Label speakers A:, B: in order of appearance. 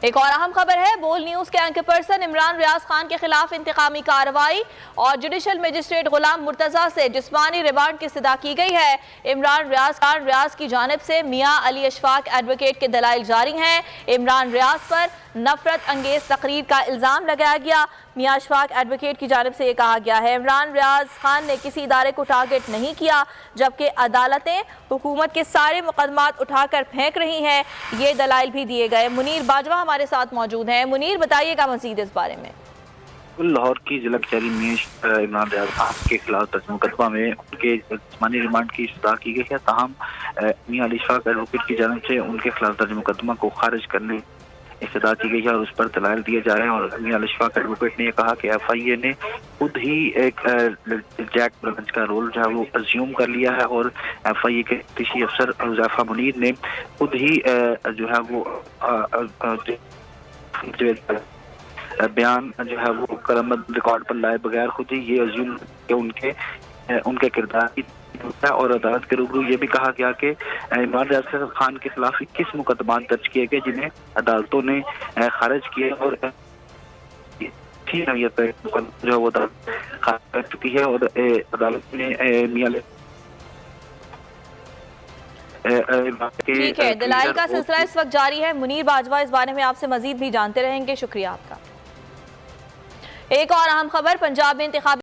A: एक और अहम खबर है, बोल न्यूज के एंकर पर्सन इमरान रियाज खान के खिलाफ इंतकामी कार्रवाई और जुडिशल मजिस्ट्रेट गुलाम मुर्तजा से जिस्मानी रिमांड की इस्तदा की गई है। इमरान रियाज की जानिब से मियां अली अशफाक एडवोकेट के दलाइल जारी हैं। इमरान रियाज पर नफरत अंगेज तकरीर का इल्जाम लगाया गया। मियां अशफाक एडवोकेट की जानिब से यह कहा गया है इमरान रियाज खान ने किसी इदारे को टारगेट नहीं किया, जबकि अदालतें हुकूमत के सारे मुकदमात उठाकर फेंक रही हैं। ये दलाइल भी दिए गए। मुनीर बाजवा हमारे साथ मौजूद हैं। मुनीर, बताइएगा मजीद इस बारे में।
B: लाहौर की जिला कचहरी में इमरान रियाज खान के खिलाफ दर्ज मुकदमा में उनके जिस्मानी रिमांड की इस्तदा की गई है। ताहम मियां अली अशफाक एडवोकेट की जानिब से उनके खिलाफ दर्ज मुकदमा को खारिज करने इस्तदा की गई है और उस पर दलाइल दिए जा रहे हैं। और मियां अली अशफाक एडवोकेट ने यह कहा कि FIA ने खुद ही एक जैक ब्रगंज का रोल जो है वो अज्यूम कर लिया है और FIA के तफ्तीशी अफसर हुज़ैफा मुनीर ने खुद ही जो है वो बयान जो है वो करमत रिकॉर्ड पर लाए बगैर खुद ही ये अज्यूम कि उनके किरदार की और अदालत के रूबरू ये भी कहा गया कि इमरान रियाज खान के खिलाफ 21 मुकदमा दर्ज किए गए जिन्हें अदालतों ने खारिज किया और नवीयत जो है वो खारिज कर चुकी है। और अदालत ने मियां
A: ठीक है, दलाइल का सिलसिला इस वक्त जारी है। मुनीर बाजवा, इस बारे में आपसे मजीद भी जानते रहेंगे। शुक्रिया आपका। एक और अहम खबर, पंजाब में इंतखाबी